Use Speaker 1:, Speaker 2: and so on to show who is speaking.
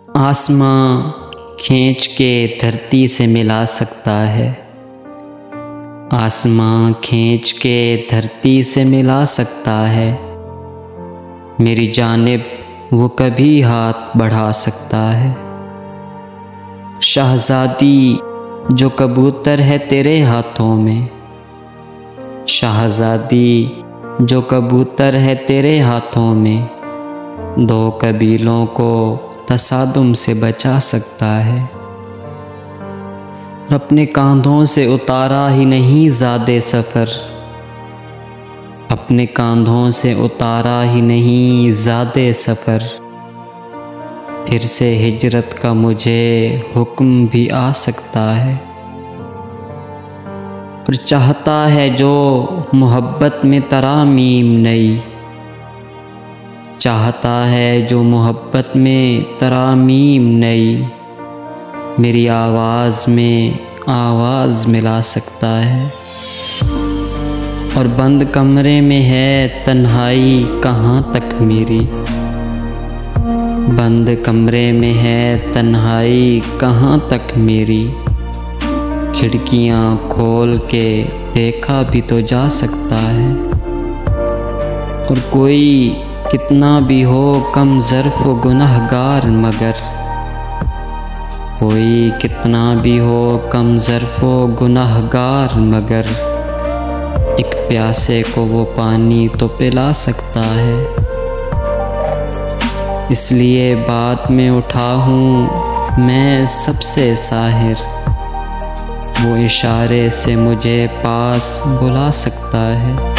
Speaker 1: आसमां खींच के धरती से मिला सकता है, आसमां खींच के धरती से मिला सकता है। मेरी जानिब वो कभी हाथ बढ़ा सकता है। शहज़ादी जो कबूतर है तेरे हाथों में, शहज़ादी जो कबूतर है तेरे हाथों में, दो कबीलों को तसादुम से बचा सकता है। अपने कांधों से उतारा ही नहीं ज़ादे सफ़र, अपने कांधों से उतारा ही नहीं ज़ादे सफ़र। फिर से हिजरत का मुझे हुक्म भी आ सकता है। और चाहता है जो मोहब्बत में तरामीम नई, चाहता है जो मोहब्बत में तरामीम नई, मेरी आवाज़ में आवाज़ मिला सकता है। और बंद कमरे में है तन्हाई कहाँ तक मेरी, बंद कमरे में है तन्हाई कहाँ तक मेरी। खिड़कियाँ खोल के देखा भी तो जा सकता है। और कोई कितना भी हो कम ज़र्फ़ व गुनहगार मगर, कोई कितना भी हो कम ज़र्फ़ व गुनहगार मगर, एक प्यासे को वो पानी तो पिला सकता है। इसलिए बाद में उठा हूँ मैं सबसे साहिर, वो इशारे से मुझे पास बुला सकता है।